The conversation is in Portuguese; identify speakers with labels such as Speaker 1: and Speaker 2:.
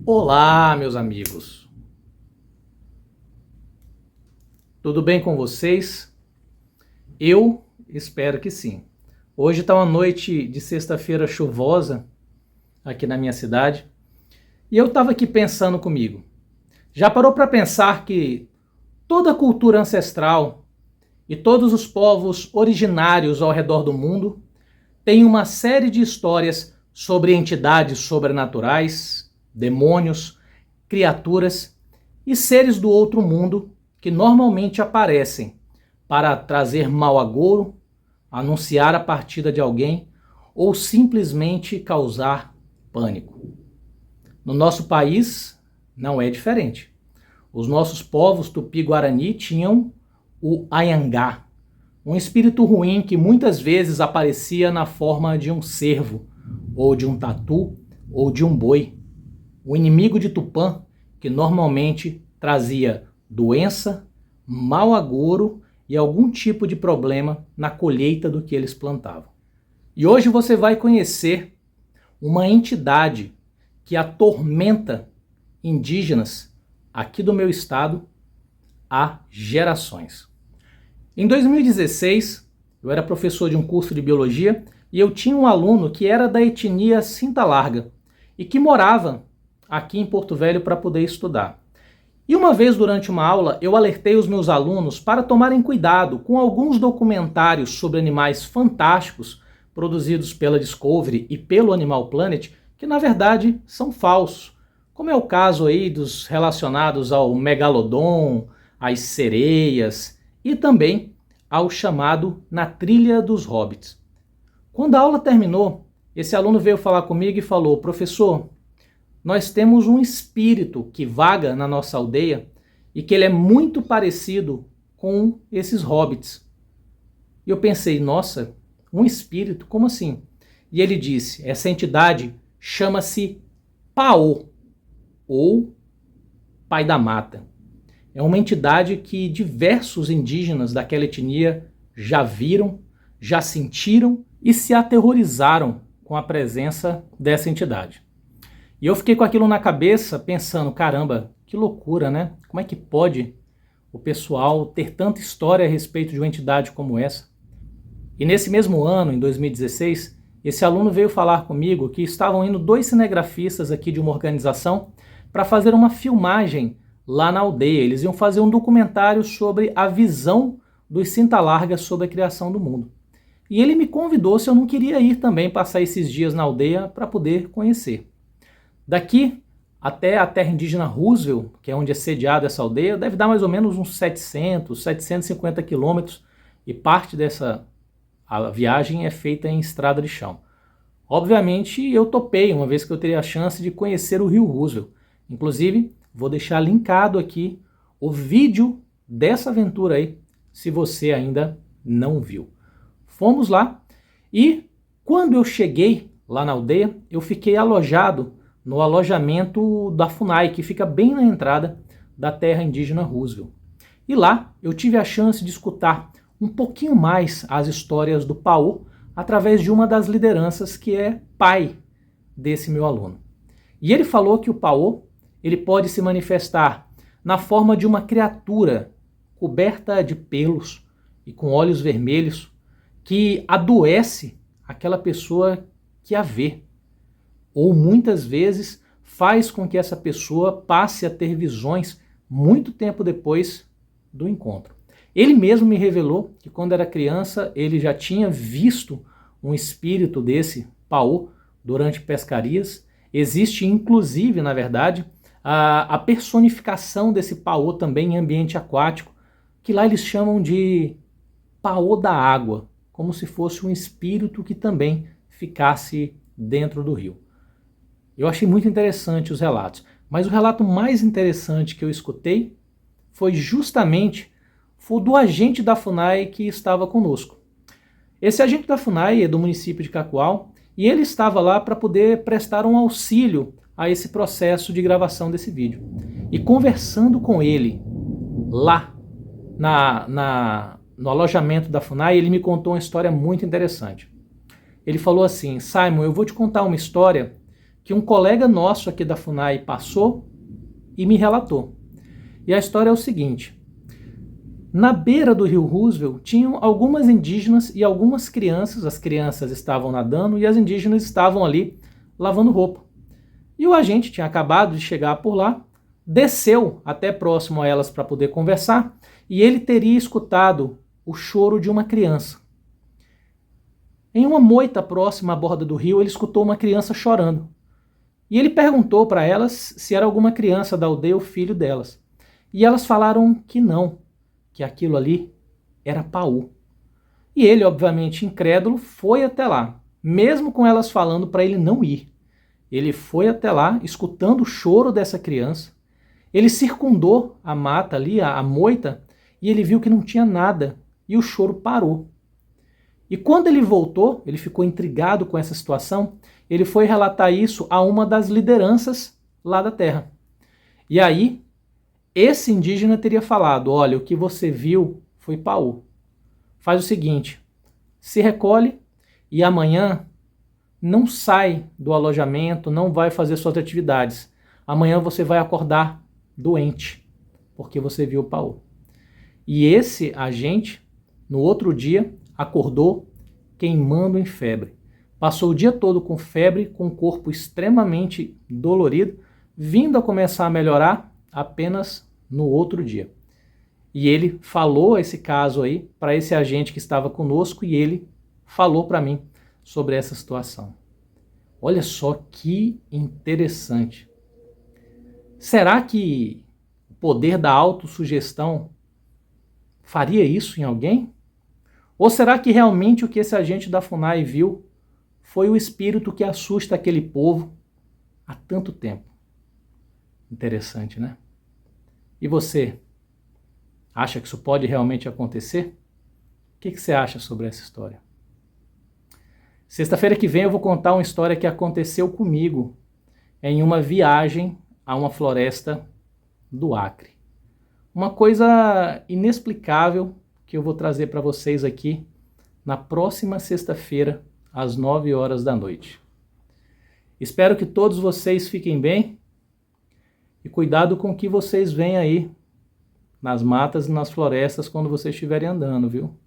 Speaker 1: Olá, meus amigos. Tudo bem com vocês? Eu espero que sim. Hoje está uma noite de sexta-feira chuvosa aqui na minha cidade e eu estava aqui pensando comigo. Já parou para pensar que toda a cultura ancestral e todos os povos originários ao redor do mundo têm uma série de histórias sobre entidades sobrenaturais, demônios, criaturas e seres do outro mundo que normalmente aparecem para trazer mau agouro, anunciar a partida de alguém ou simplesmente causar pânico. No nosso país não é diferente. Os nossos povos Tupi-Guarani tinham o Anhangá, um espírito ruim que muitas vezes aparecia na forma de um cervo, ou de um tatu, ou de um boi. O inimigo de Tupã, que normalmente trazia doença, mau agouro e algum tipo de problema na colheita do que eles plantavam. E hoje você vai conhecer uma entidade que atormenta indígenas aqui do meu estado há gerações. Em 2016, eu era professor de um curso de biologia e eu tinha um aluno que era da etnia Cinta Larga e que morava aqui em Porto Velho para poder estudar. E uma vez durante uma aula eu alertei os meus alunos para tomarem cuidado com alguns documentários sobre animais fantásticos produzidos pela Discovery e pelo Animal Planet, que na verdade são falsos, como é o caso aí dos relacionados ao megalodon, às sereias e também ao chamado Na Trilha dos Hobbits. Quando a aula terminou, esse aluno veio falar comigo e falou: professor, nós temos um espírito que vaga na nossa aldeia e que ele é muito parecido com esses hobbits. E eu pensei, nossa, um espírito? Como assim? E ele disse, essa entidade chama-se Paô, ou Pai da Mata. É uma entidade que diversos indígenas daquela etnia já viram, já sentiram e se aterrorizaram com a presença dessa entidade. E eu fiquei com aquilo na cabeça pensando, caramba, que loucura, né? Como é que pode o pessoal ter tanta história a respeito de uma entidade como essa? E nesse mesmo ano, em 2016, esse aluno veio falar comigo que estavam indo 2 cinegrafistas aqui de uma organização para fazer uma filmagem lá na aldeia. Eles iam fazer um documentário sobre a visão dos Cinta Larga sobre a criação do mundo. E ele me convidou se eu não queria ir também passar esses dias na aldeia para poder conhecer. Daqui até a terra indígena Roosevelt, que é onde é sediada essa aldeia, deve dar mais ou menos uns 700, 750 quilômetros, e parte dessa viagem é feita em estrada de chão. Obviamente eu topei, uma vez que eu teria a chance de conhecer o Rio Roosevelt. Inclusive, vou deixar linkado aqui o vídeo dessa aventura aí, se você ainda não viu. Fomos lá e quando eu cheguei lá na aldeia, eu fiquei alojado no alojamento da FUNAI, que fica bem na entrada da terra indígena Roosevelt. E lá eu tive a chance de escutar um pouquinho mais as histórias do Paô através de uma das lideranças que é pai desse meu aluno. E ele falou que o Paô ele pode se manifestar na forma de uma criatura coberta de pelos e com olhos vermelhos que adoece aquela pessoa que a vê. Ou muitas vezes faz com que essa pessoa passe a ter visões muito tempo depois do encontro. Ele mesmo me revelou que quando era criança ele já tinha visto um espírito desse Paô durante pescarias. Existe inclusive, na verdade, a personificação desse Paô também em ambiente aquático, que lá eles chamam de Paô da água, como se fosse um espírito que também ficasse dentro do rio. Eu achei muito interessante os relatos, mas o relato mais interessante que eu escutei foi justamente o do agente da FUNAI que estava conosco. Esse agente da FUNAI é do município de Cacoal e ele estava lá para poder prestar um auxílio a esse processo de gravação desse vídeo. E conversando com ele lá no alojamento da FUNAI, ele me contou uma história muito interessante. Ele falou assim: Simon, eu vou te contar uma história que um colega nosso aqui da FUNAI passou e me relatou. E a história é o seguinte: na beira do rio Roosevelt tinham algumas indígenas e algumas crianças. As crianças estavam nadando e as indígenas estavam ali lavando roupa. E o agente tinha acabado de chegar por lá, desceu até próximo a elas para poder conversar, e ele teria escutado o choro de uma criança. Em uma moita próxima à borda do rio, ele escutou uma criança chorando. E ele perguntou para elas se era alguma criança da aldeia ou filho delas. E elas falaram que não, que aquilo ali era Paú. E ele, obviamente incrédulo, foi até lá, mesmo com elas falando para ele não ir. Ele foi até lá, escutando o choro dessa criança. Ele circundou a mata ali, a moita, e ele viu que não tinha nada, e o choro parou. E quando ele voltou, ele ficou intrigado com essa situação, ele foi relatar isso a uma das lideranças lá da terra. E aí, esse indígena teria falado: olha, o que você viu foi Paú. Faz o seguinte, se recolhe e amanhã não sai do alojamento, não vai fazer suas atividades. Amanhã você vai acordar doente, porque você viu Paú. E esse agente, no outro dia, acordou queimando em febre. Passou o dia todo com febre, com o corpo extremamente dolorido, vindo a começar a melhorar apenas no outro dia. E ele falou esse caso aí para esse agente que estava conosco e ele falou para mim sobre essa situação. Olha só que interessante. Será que o poder da autossugestão faria isso em alguém? Ou será que realmente o que esse agente da FUNAI viu foi o espírito que assusta aquele povo há tanto tempo? Interessante, né? E você? Acha que isso pode realmente acontecer? O que você acha sobre essa história? Sexta-feira que vem eu vou contar uma história que aconteceu comigo em uma viagem a uma floresta do Acre. Uma coisa inexplicável que eu vou trazer para vocês aqui na próxima sexta-feira, às 9 horas da noite. Espero que todos vocês fiquem bem e cuidado com o que vocês veem aí nas matas e nas florestas quando vocês estiverem andando, viu?